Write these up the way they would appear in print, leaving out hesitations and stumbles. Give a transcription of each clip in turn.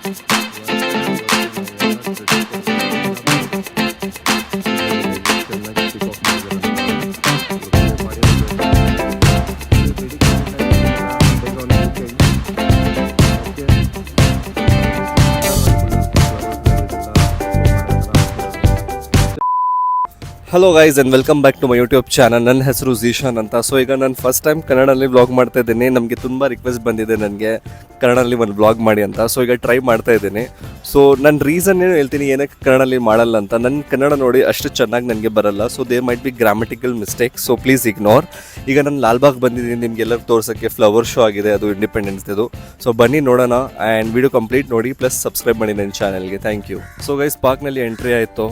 Hello guys and welcome back to my YouTube channel. ನನ್ನ ಹೆಸರು ಝೀಶಾನ್ ಅಂತ. ಸೊ ಈಗ ನಾನು ಫಸ್ಟ್ ಟೈಮ್ ಕನ್ನಡಲ್ಲಿ ವ್ಲಾಗ್ ಮಾಡ್ತಾ ಇದ್ದೀನಿ. ನಮಗೆ ತುಂಬ ರಿಕ್ವೆಸ್ಟ್ ಬಂದಿದೆ ನನಗೆ ಕನ್ನಡಲ್ಲಿ ಒಂದು ವ್ಲಾಗ್ ಮಾಡಿ ಅಂತ. ಸೊ ಈಗ ಟ್ರೈ ಮಾಡ್ತಾ ಇದ್ದೀನಿ. ಸೊ ನನ್ನ ರೀಸನ್ ಏನು ಹೇಳ್ತೀನಿ ಏನಕ್ಕೆ ಕನ್ನಡಲ್ಲಿ ಮಾಡಲ್ಲ ಅಂತ. ನನ್ನ ಕನ್ನಡ ನೋಡಿ ಅಷ್ಟು ಚೆನ್ನಾಗಿ ನನಗೆ ಬರಲ್ಲ. So they might be grammatical mistake, so please ignore. ಈಗ ನಾನು ಲಾಲ್ಬಾಗ್ ಬಂದಿದ್ದೀನಿ ನಿಮಗೆಲ್ಲರೂ ತೋರ್ಸೋಕ್ಕೆ. ಫ್ಲವರ್ ಶೋ ಆಗಿದೆ, ಅದು ಇಂಡಿಪೆಂಡೆನ್ಸ್ ಇದು. ಸೊ ಬನ್ನಿ ನೋಡೋಣ ಆ್ಯಂಡ್ ವಿಡಿಯೋ ಕಂಪ್ಲೀಟ್ ನೋಡಿ, ಪ್ಲಸ್ ಸಬ್ಸ್ಕ್ರೈಬ್ ಮಾಡಿ ನನ್ನ ಚಾನಲ್ಗೆ. Thank you. ಸೊ ಗೈಸ್ ಪಾರ್ಕ್ನಲ್ಲಿ ಎಂಟ್ರಿ ಆಯಿತು.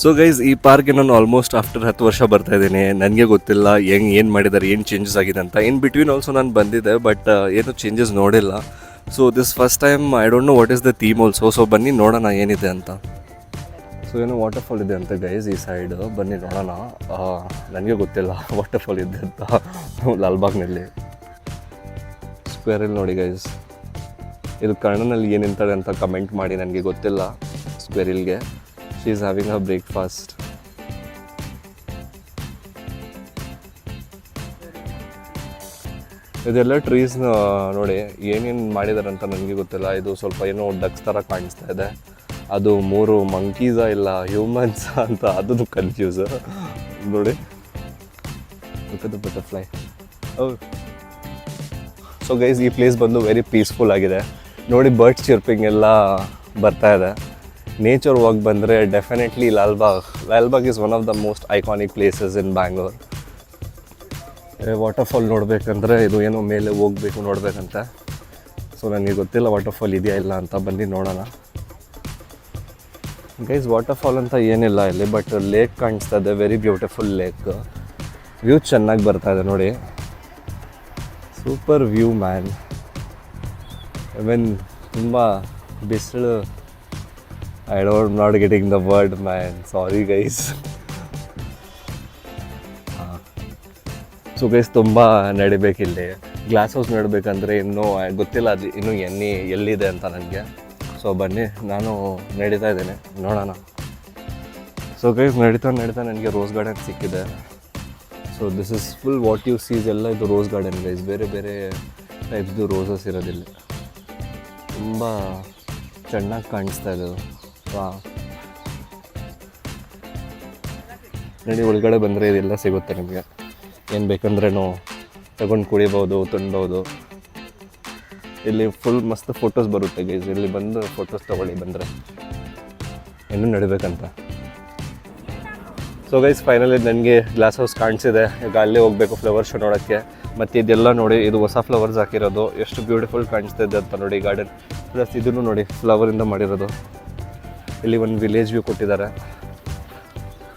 ಸೊ ಗೈಸ್ ಈ ಪಾರ್ಕ್ಗೆ ನಾನು ಆಲ್ಮೋಸ್ಟ್ ಆಫ್ಟರ್ 10 ವರ್ಷ ಬರ್ತಾ ಇದ್ದೀನಿ. ನನಗೆ ಗೊತ್ತಿಲ್ಲ ಏನು ಮಾಡಿದ್ದಾರೆ, ಏನು ಚೇಂಜಸ್ ಆಗಿದೆ ಅಂತ. ಇನ್ ಬಿಟ್ವೀನ್ ಆಲ್ಸೋ ನಾನು ಬಂದಿದ್ದೆ, ಬಟ್ ಏನು ಚೇಂಜಸ್ ನೋಡಿಲ್ಲ. So this first time I don't know what is the theme also. So ಬನ್ನಿ ನೋಡೋಣ ಏನಿದೆ ಅಂತ. ಸೊ ಏನೋ ವಾಟರ್ಫಾಲ್ ಇದೆ ಅಂತ ಗೈಸ್ ಈ ಸೈಡ್, ಬನ್ನಿ ನೋಡೋಣ. ನನಗೆ ಗೊತ್ತಿಲ್ಲ ವಾಟರ್ಫಾಲ್ ಇದೆ ಅಂತ. ಲಾಲ್ಬಾಗ್ನಲ್ಲಿ ಸ್ಕ್ವೇರಲ್ಲಿ ನೋಡಿ ಗೈಸ್, ಇದು ಕನ್ನಡನಲ್ಲಿ ಏನಿಂತಾರೆ ಅಂತ ಕಮೆಂಟ್ ಮಾಡಿ, ನನಗೆ ಗೊತ್ತಿಲ್ಲ. ಸ್ಕ್ವೇರಿಲ್ಗೆ she is having her breakfast. ಇದೆಲ್ಲ ಟ್ರೀಸ್ ನೋಡಿ ಏನೇನು ಮಾಡಿದ್ದಾರೆ ಅಂತ ನನಗೆ ಗೊತ್ತಿಲ್ಲ. ಇದು ಸ್ವಲ್ಪ ಏನೋ ಡಕ್ಸ್ ಥರ ಕಾಣಿಸ್ತಾ ಇದೆ. ಅದು 3 ಮಂಕೀಸಾ ಇಲ್ಲ ಹ್ಯೂಮನ್ಸ್ ಅಂತ ಅದು ಕನ್ಫ್ಯೂಸ್ ನೋಡಿ. ಬಟರ್ಫ್ಲೈ. ಸೊ ಗೈಸ್ ಈ ಪ್ಲೇಸ್ ಬಂದು ವೆರಿ ಪೀಸ್ಫುಲ್ ಆಗಿದೆ ನೋಡಿ. ಬರ್ಡ್ಸ್ ಚಿರ್ಪಿಂಗ್ ಎಲ್ಲ ಬರ್ತಾ ಇದೆ. ನೇಚರ್ ವಾಕ್ ಬಂದರೆ definitely Lalbagh is one of the most iconic places in Bangalore. Waterfall ನೋಡಬೇಕಂದ್ರೆ ಇದು ಏನೋ ಮೇಲೆ ಹೋಗಬೇಕು ನೋಡಬೇಕಂತ. ಸೊ ನನಗೆ ಗೊತ್ತಿಲ್ಲ ವಾಟರ್ಫಾಲ್ ಇದೆಯಾ ಇಲ್ಲ ಅಂತ. ಬನ್ನಿ ನೋಡೋಣ ಗೈಸ್. ವಾಟರ್ಫಾಲ್ ಅಂತ ಏನಿಲ್ಲ ಇಲ್ಲಿ, ಬಟ್ ಲೇಕ್ ಕಾಣಿಸ್ತಾ ಇದೆ. Very beautiful lake. ವ್ಯೂ ಚೆನ್ನಾಗಿ ಬರ್ತಾ ಇದೆ ನೋಡಿ. Super view man. I mean ತುಂಬ ಬಿಸಿಲು. I'm not getting the word, man. Sorry, guys. So guys ತುಂಬ ನಡಿಬೇಕಿಲ್ಲಿ. ಗ್ಲಾಸ್ ಹೌಸ್ ನೋಡಬೇಕಂದ್ರೆ ಇನ್ನೂ ಗೊತ್ತಿಲ್ಲ ಅದು ಇನ್ನೂ ಎಲ್ಲಿದೆ ಅಂತ ನನಗೆ. ಸೊ ಬನ್ನಿ ನಾನು ನಡೀತಾ ಇದ್ದೇನೆ, ನೋಡೋಣ. ಸೊ ಗೈಸ್ ನಡೀತಾ ನನಗೆ ರೋಸ್ ಗಾರ್ಡನ್ ಸಿಕ್ಕಿದೆ. So this is full what you sees ಎಲ್ಲ ಇದು ರೋಸ್ ಗಾರ್ಡನ್ ಗೈಸ್. ಬೇರೆ ಬೇರೆ ಟೈಪ್ದು ರೋಸಸ್ ಇರೋದಿಲ್ಲ. ತುಂಬ ಚೆನ್ನಾಗಿ ಕಾಣಿಸ್ತಾ ಇದೆ. ನಡಿ ಒಳಗಡೆ ಬಂದರೆ ಇದೆಲ್ಲ ಸಿಗುತ್ತೆ ನಿಮಗೆ. ಏನು ಬೇಕಂದ್ರೂ ತಗೊಂಡು ಕುಡಿಬೋದು, ತಿನ್ಬೋದು. ಇಲ್ಲಿ ಫುಲ್ ಮಸ್ತ್ ಫೋಟೋಸ್ ಬರುತ್ತೆ ಗೈಸ್. ಇಲ್ಲಿ ಬಂದು ಫೋಟೋಸ್ ತೊಗೊಳ್ಳಿ ಬಂದರೆ. ಇನ್ನೂ ನಡಿಬೇಕಂತ. ಸೊ ಗೈಸ್ ಫೈನಲಿ ನನಗೆ ಗ್ಲಾಸ್ ಹೌಸ್ ಕಾಣಿಸಿದೆ. ಈಗ ಅಲ್ಲೇ ಹೋಗಬೇಕು ಫ್ಲವರ್ ಶೋ ನೋಡೋಕ್ಕೆ. ಮತ್ತು ಇದೆಲ್ಲ ನೋಡಿ, ಇದು ಹೊಸ ಫ್ಲವರ್ಸ್ ಹಾಕಿರೋದು. ಎಷ್ಟು ಬ್ಯೂಟಿಫುಲ್ ಕಾಣಿಸ್ತಾ ಇದೆ ಅಂತ ನೋಡಿ ಗಾರ್ಡನ್. ಪ್ಲಸ್ ಇದನ್ನು ನೋಡಿ ಫ್ಲವರಿಂದ ಮಾಡಿರೋದು. ಇಲ್ಲಿ ಒಂದು ವಿಲೇಜ್ ವ್ಯೂ ಕೊಟ್ಟಿದ್ದಾರೆ.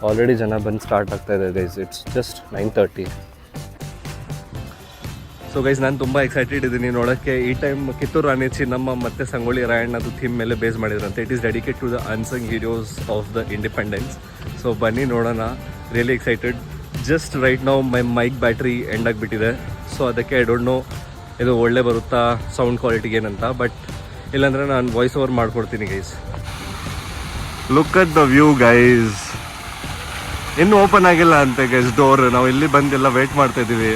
ಆಲ್ರೆಡಿ ಜನ ಬಂದು ಸ್ಟಾರ್ಟ್ ಆಗ್ತಾ ಇದೆ guys. It's just 9:30. So guys ನಾನು ತುಂಬ ಎಕ್ಸೈಟೆಡ್ ಇದ್ದೀನಿ ನೋಡೋಕ್ಕೆ. ಈ ಟೈಮ್ ಕಿತ್ತೂರು ರಾಣಿ ಚೆನ್ನಮ್ಮ ಮತ್ತು ಸಂಗೊಳ್ಳಿ ರಾಯಣ್ಣದು ಥೀಮ್ ಮೇಲೆ ಬೇಸ್ ಮಾಡಿದ್ರಂತೆ. It is dedicate to the unsung heroes of the independence. So ಬನ್ನಿ ನೋಡೋಣ. Really excited. ಜಸ್ಟ್ ರೈಟ್ ನಾವು ಮೈಕ್ ಬ್ಯಾಟ್ರಿ ಎಂಡ್ ಆಗಿಬಿಟ್ಟಿದೆ. ಸೊ ಅದಕ್ಕೆ ಐ ಡೋಂಟ್ ನೋ ಇದು ಒಳ್ಳೆ ಬರುತ್ತಾ ಸೌಂಡ್ ಕ್ವಾಲಿಟಿಗೆ ಏನಂತ. ಬಟ್ ಇಲ್ಲಾಂದರೆ ನಾನು ವಾಯ್ಸ್ ಓವರ್ ಮಾಡ್ಕೊಡ್ತೀನಿ guys. Look at the view guys. ಇನ್ನೂ ಓಪನ್ ಆಗಿಲ್ಲ ಅಂತೆ ಗೈಸ್ ಡೋರ್. ನಾವು ಇಲ್ಲಿ ಬಂದೆಲ್ಲ ವೇಟ್ ಮಾಡ್ತಾ ಇದ್ದೀವಿ.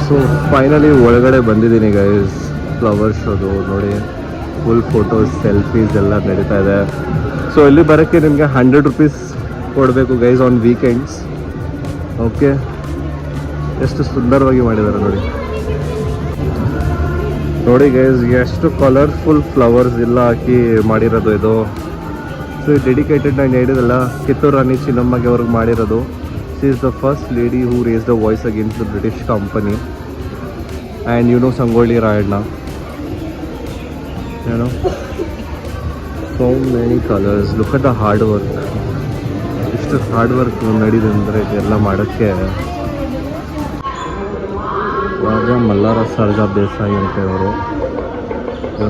ಸೊ ಫೈನಲಿ ಒಳಗಡೆ ಬಂದಿದ್ದೀನಿ ಗೈಸ್. ಫ್ಲವರ್ ಶೋದು ನೋಡಿ. ಫುಲ್ ಫೋಟೋಸ್, ಸೆಲ್ಫೀಸ್ ಎಲ್ಲ ನಡೀತಾ ಇದೆ. ಸೊ ಇಲ್ಲಿ ಬರೋಕ್ಕೆ ನಿಮಗೆ 100 ರೂಪೀಸ್ ಕೊಡಬೇಕು ಗೈಸ್ ಆನ್ ವೀಕೆಂಡ್ಸ್. ಓಕೆ, ಎಷ್ಟು ಸುಂದರವಾಗಿ ಮಾಡಿದ್ದಾರೆ ನೋಡಿ. ನೋಡಿ ಗೈಸ್ ಎಷ್ಟು ಕಲರ್ಫುಲ್ ಫ್ಲವರ್ಸ್ ಎಲ್ಲ ಹಾಕಿ ಮಾಡಿರೋದು ಇದು. ಸೊ ಡೆಡಿಕೇಟೆಡ್ ನಾನು ಹೇಳಿದಲ್ಲ ಕಿತ್ತೂರು ರಾಣಿ ಚೆನ್ನಮ್ಮಗೆ ಅವ್ರಿಗೆ ಮಾಡಿರೋದು. She is the first lady who raise the voice against the British company. And you know Sangolli Rayanna, ಏನೋ so many colours. Look at the hard work. ಇಷ್ಟು ಹಾರ್ಡ್ ವರ್ಕ್ ನಡೀದೆ ಅಂದರೆ ಇದೆಲ್ಲ ಮಾಡೋಕ್ಕೆ. ರಾಜ ಮಲ್ಲಾರ ಸರ್ಜಾ ದೇಸಾಯಿ ಅಂತ ಇವರು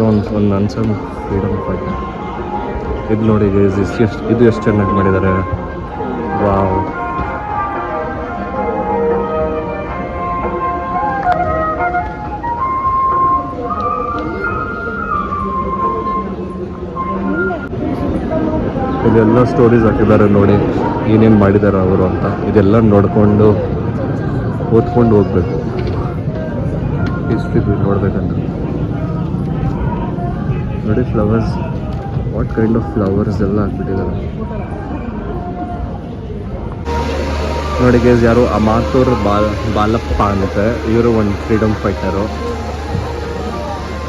ಒಂದು ಅನ್ಸಂಗ್ ಫ್ರೀಡಮ್ ಫೈಟರ್. ಇದು ನೋಡಿ ಇದು ಎಷ್ಟು ಚೆನ್ನಾಗಿ ಮಾಡಿದ್ದಾರೆ. ವಾವ್. ಇದೆಲ್ಲ ಸ್ಟೋರೀಸ್ ಹಾಕಿದ್ದಾರೆ ನೋಡಿ, ಏನೇನು ಮಾಡಿದ್ದಾರೆ ಅವರು ಅಂತ. ಇದೆಲ್ಲ ನೋಡಿಕೊಂಡು ಓದ್ಕೊಂಡು ಹೋಗ್ಬೇಕು, ಹಿಸ್ಟ್ರಿ ನೋಡ್ಬೇಕಂದ್ರೆ. ನೋಡಿ flowers, what kind of flowers ಎಲ್ಲ ಹಾಕ್ಬಿಟ್ಟಿದ್ದಾರೆ ನೋಡಿ ಗೈಸ್. ಯಾರು ಅಮಾತುರ್ ಬಾಲಪ್ಪ ಅಂತ, ಇವರು ಒಂದು ಫ್ರೀಡಮ್ ಫೈಟರು.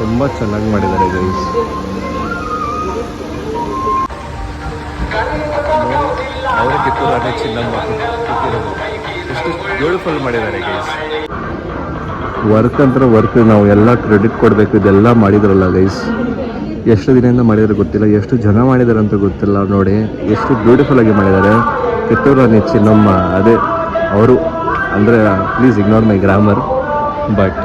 ತುಂಬ ಚೆನ್ನಾಗಿ ಮಾಡಿದ್ದಾರೆ ಗೈಸ್. ಅವರ ಕಿತ್ತೂರು ರಾಣಿ ಚೆನ್ನಮ್ಮ ಎಷ್ಟು ಬ್ಯೂಟಿಫುಲ್ ಮಾಡಿದ್ದಾರೆ ಗೈಸ್. ವರ್ಕ್ ಅಂದ್ರೆ ವರ್ಕ್, ನಾವು ಎಲ್ಲ ಕ್ರೆಡಿಟ್ ಕೊಡಬೇಕು. ಇದೆಲ್ಲ ಮಾಡಿದ್ರಲ್ಲ ಗೈಸ್, ಎಷ್ಟು ದಿನದಿಂದ ಮಾಡಿದರೆ ಗೊತ್ತಿಲ್ಲ, ಎಷ್ಟು ಜನ ಮಾಡಿದ್ದಾರೆ ಅಂತ ಗೊತ್ತಿಲ್ಲ. ನೋಡಿ ಎಷ್ಟು ಬ್ಯೂಟಿಫುಲ್ ಆಗಿ ಮಾಡಿದ್ದಾರೆ. ಕಿತ್ತೂರು ರಾಣಿ ಚೆನ್ನಮ್ಮ, ಅದೇ ಅವರು ಅಂದರೆ, please ignore my grammar, but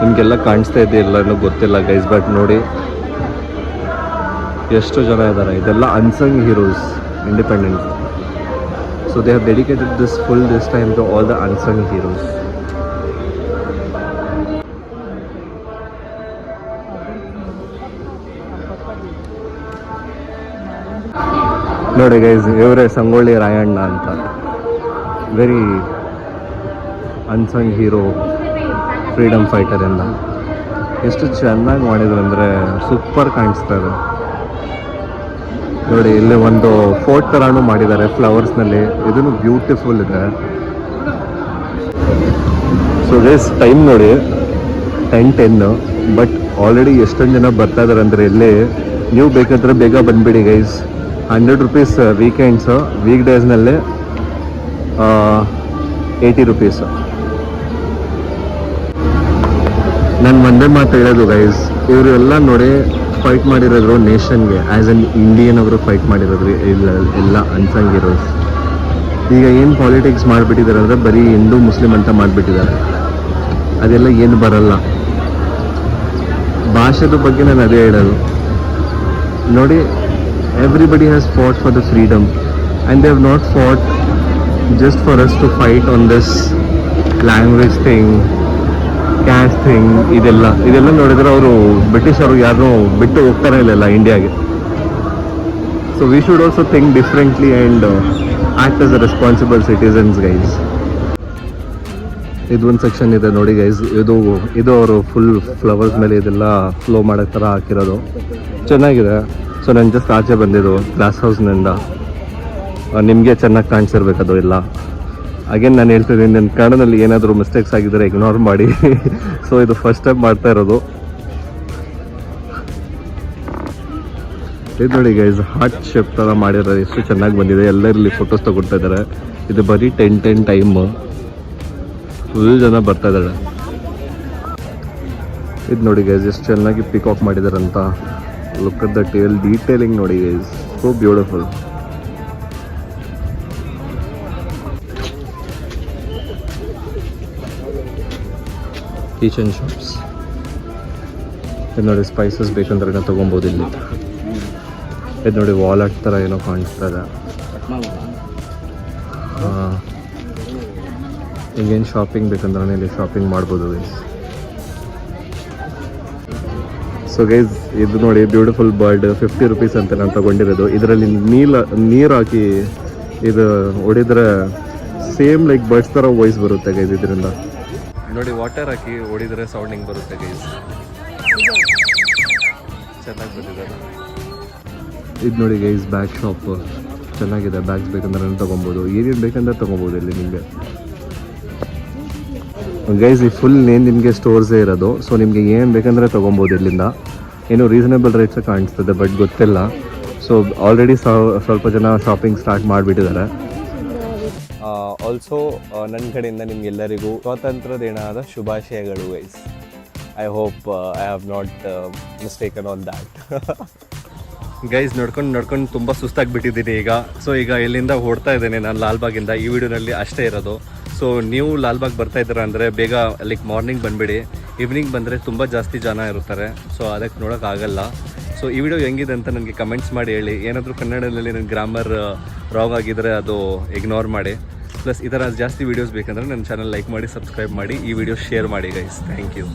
ನಿಮಗೆಲ್ಲ ಕಾಣಿಸ್ತಾ ಇದೆ ಎಲ್ಲನೂ ಗೊತ್ತಿಲ್ಲ ಗೈಸ್. ಬಟ್ ನೋಡಿ ಎಷ್ಟು ಜನ ಇದ್ದಾರೆ. ಇದೆಲ್ಲ unsung heroes independence. So they have dedicated this time to all the unsung heroes. ನೋಡಿ ಗೈಸ್, ಇವರೇ ಸಂಗೊಳ್ಳಿ ರಾಯಣ್ಣ ಅಂತ, very unsung hero, freedom fighter ಎಲ್ಲ. ಎಷ್ಟು ಚೆನ್ನಾಗಿ ಮಾಡಿದ್ರು ಅಂದರೆ ಸೂಪರ್ ಕಾಣಿಸ್ತಾ ಇದೆ ನೋಡಿ. ಇಲ್ಲಿ ಒಂದು ಫೋರ್ಟ್ ಥರನೂ ಮಾಡಿದ್ದಾರೆ ಫ್ಲವರ್ಸ್ನಲ್ಲಿ, ಇದನ್ನು ಬ್ಯೂಟಿಫುಲ್ ಇದೆ. ಸೊ ಗೈಸ್ ಟೈಮ್ ನೋಡಿ 10:10, ಬಟ್ ಆಲ್ರೆಡಿ ಎಷ್ಟೊಂದು ಜನ ಬರ್ತಾ ಇದ್ದಾರೆ ಅಂದರೆ ಇಲ್ಲಿ. ನೀವು ಬೇಕಂದ್ರೆ ಬೇಗ ಬಂದುಬಿಡಿ ಗೈಸ್. 100 rupees ವೀಕೆಂಡ್ಸು, ವೀಕ್ ಡೇಸ್ನಲ್ಲಿ 80 rupees. ನಾನು ಒಂದೇ ಮಾತು ಹೇಳೋದು ಗೈಸ್, ಇವರು ಎಲ್ಲ ನೋಡಿ ಫೈಟ್ ಮಾಡಿರೋದ್ರು ನೇಷನ್ಗೆ, ಆ್ಯಸ್ ಅನ್ ಇಂಡಿಯನ್ ಅವರು ಫೈಟ್ ಮಾಡಿರೋದು ಎಲ್ಲ ಅನ್ಸಂಗ್ ಹೀರೋಸ್. ಈಗ ಏನು ಪಾಲಿಟಿಕ್ಸ್ ಮಾಡಿಬಿಟ್ಟಿದ್ದಾರೆ ಅಂದರೆ ಬರೀ ಹಿಂದೂ ಮುಸ್ಲಿಂ ಅಂತ ಮಾಡಿಬಿಟ್ಟಿದ್ದಾರೆ. ಅದೆಲ್ಲ ಏನು ಬರಲ್ಲ. ಭಾಷೆದ ಬಗ್ಗೆ ನಾನು ಅದೇ ಹೇಳೋದು ನೋಡಿ. Everybody has fought for the freedom, and they have not fought just for us to fight on this language thing, caste thing. ಇದೆಲ್ಲ ನೋಡಿದ್ರೆ ಅವರು ಬ್ರಿಟಿಷ್ ಅವರು ಯಾರು ಬಿಟ್ಟು ಹೋಗ್ತಾನೆ ಇಲ್ಲ ಇಂಡಿಯಾಗೆ. So we should also think differently and act as a responsible citizens guys. ಇದೊಂದು ಸೆಕ್ಷನ್ ಇದೆ ನೋಡಿ ಗೈಸ್, ಇದು ಅವರು ಫುಲ್ ಫ್ಲವರ್ಸ್ ಮೇಲೆ ಇದೆಲ್ಲ ಫ್ಲೋ ಮಾಡೋ ಥರ ಹಾಕಿರೋದು ಚೆನ್ನಾಗಿದೆ. ಸೊ ನಾನು ಜಸ್ಟ್ ಆಚೆ ಬಂದಿದ್ದು ಗ್ಲಾಸ್ ಹೌಸ್ನಿಂದ. ನಿಮಗೆ ಚೆನ್ನಾಗಿ ಕಾಣಿಸಿರ್ಬೇಕದು ಎಲ್ಲ. ಅಗೇನ್ ನಾನು ಹೇಳ್ತಿದ್ದೀನಿ, ನನ್ನ ಕನ್ನಡದಲ್ಲಿ ಏನಾದರೂ ಮಿಸ್ಟೇಕ್ಸ್ ಆಗಿದ್ದರೆ ಇಗ್ನೋರ್ ಮಾಡಿ. ಸೊ ಇದು ಫಸ್ಟ್ ಟೈಮ್ ಮಾಡ್ತಾ ಇರೋದು. ಇದು ನೋಡಿ ಗೈಸ್, ಹಾರ್ಟ್ ಶೇಪ್ ಥರ ಮಾಡಿರೋದು ಎಷ್ಟು ಚೆನ್ನಾಗಿ ಬಂದಿದೆ. ಎಲ್ಲರಲ್ಲಿ ಫೋಟೋಸ್ ತಗೊಳ್ತಾ ಇದ್ದಾರೆ. ಇದು ಬರೀ 10 ಟೈಮ್, ಫುಲ್ ಜನ ಬರ್ತಾ ಇದ್ದಾರೆ. ಇದು ನೋಡಿ ಗೈಸ್, ಎಷ್ಟು ಚೆನ್ನಾಗಿ peacock ಮಾಡಿದಾರಂತ. Look at the tail detailing ನೋಡಿ guys, so beautiful. Kitchen shops. ಇದು ನೋಡಿ, ಸ್ಪೈಸಸ್ ಬೇಕಂದ್ರೆ ತೊಗೊಬೋದು ಇಲ್ಲಿ. ಇದು ನೋಡಿ, ವಾಲೆಟ್ ಥರ ಏನೋ ಕಾಣಿಸ್ತಾ ಇದೆ. ಈಗೇನು ಶಾಪಿಂಗ್ ಬೇಕಂದ್ರೆ ಇಲ್ಲಿ ಶಾಪಿಂಗ್ ಮಾಡ್ಬೋದು ಗೈಸ್. ಸೊ ಗೈಸ್ ಇದು ನೋಡಿ, ಬ್ಯೂಟಿಫುಲ್ ಬರ್ಡ್, 50 rupees ಅಂತ ನಾನು ತೊಗೊಂಡಿರೋದು. ಇದರಲ್ಲಿ ನೀರು ಹಾಕಿ ಇದು ಹೊಡಿದ್ರೆ ಸೇಮ್ ಲೈಕ್ ಬರ್ಡ್ಸ್ ಥರ ವಾಯ್ಸ್ ಬರುತ್ತೆ ಗೈಸ್. ಇದರಿಂದ ನೋಡಿ, ವಾಟರ್ ಹಾಕಿ ಹೊಡಿದ್ರೆ ಸೌಂಡಿಂಗ್ ಬರುತ್ತೆ ಗೈಸ್. ಚೆನ್ನಾಗಿ ಬಂದಿದೆ. ಇದು ನೋಡಿ ಗೈಸ್, ಬ್ಯಾಗ್ ಶಾಪ್ ಚೆನ್ನಾಗಿದೆ. ಬ್ಯಾಗ್ಸ್ ಬೇಕಂದ್ರೆ ತೊಗೊಬೋದು, ಏನೇನು ಬೇಕಂದ್ರೆ ತೊಗೊಬೋದು ಇಲ್ಲಿ ನಿಮಗೆ ಗೈಸ್. ಈ ಫುಲ್ ನಿಮಗೆ ಸ್ಟೋರ್ಸೇ ಇರೋದು. ಸೊ ನಿಮಗೆ ಏನು ಬೇಕಂದರೆ ತೊಗೊಬೋದು ಇಲ್ಲಿಂದ. ಏನು ರೀಸನೇಬಲ್ ರೇಟ್ಸ್ ಕಾಣಿಸ್ತದೆ, ಬಟ್ ಗೊತ್ತಿಲ್ಲ. ಸೊ ಆಲ್ರೆಡಿ ಸ್ವಲ್ಪ ಜನ ಶಾಪಿಂಗ್ ಸ್ಟಾರ್ಟ್ ಮಾಡಿಬಿಟ್ಟಿದ್ದಾರೆ. ಆಲ್ಸೋ ನನ್ನ ಕಡೆಯಿಂದ ನಿಮಗೆಲ್ಲರಿಗೂ ಸ್ವಾತಂತ್ರ್ಯ ದಿನದ ಶುಭಾಶಯಗಳು guys. I hope I have not mistaken on that. Guys ನೋಡ್ಕೊಂಡು ತುಂಬ ಸುಸ್ತಾಗಿಬಿಟ್ಟಿದ್ದೀನಿ ಈಗ. ಸೊ ಈಗ ಇಲ್ಲಿಂದ ಹೊಡ್ತಾ ಇದ್ದೇನೆ ನಾನು ಲಾಲ್ಬಾಗಿಂದ. ಈ ವಿಡಿಯೋನಲ್ಲಿ ಅಷ್ಟೇ ಇರೋದು. ಸೊ ನೀವು ಲಾಲ್ಬಾಗ್ ಬರ್ತಾ ಇದ್ದೀರಾ ಅಂದರೆ ಬೇಗ ಲೈಕ್ ಮಾರ್ನಿಂಗ್ ಬಂದುಬಿಡಿ. ಈವ್ನಿಂಗ್ ಬಂದರೆ ತುಂಬ ಜಾಸ್ತಿ ಜನ ಇರ್ತಾರೆ. ಸೊ ಅದಕ್ಕೆ ನೋಡೋಕ್ಕಾಗಲ್ಲ. ಸೊ ಈ ವಿಡಿಯೋ ಹೆಂಗಿದೆ ಅಂತ ನನಗೆ ಕಮೆಂಟ್ಸ್ ಮಾಡಿ ಹೇಳಿ. ಏನಾದರೂ ಕನ್ನಡದಲ್ಲಿ ನನ್ನ ಗ್ರಾಮರ್ ರಾಂಗ್ ಆಗಿದ್ದರೆ ಅದು ಇಗ್ನೋರ್ ಮಾಡಿ. ಪ್ಲಸ್ ಈ ಥರ ಜಾಸ್ತಿ ವೀಡಿಯೋಸ್ ಬೇಕಂದರೆ ನನ್ನ ಚಾನಲ್ ಲೈಕ್ ಮಾಡಿ, ಸಬ್ಸ್ಕ್ರೈಬ್ ಮಾಡಿ, ಈ ವಿಡಿಯೋ ಶೇರ್ ಮಾಡಿ ಗೈಸ್. Thank you.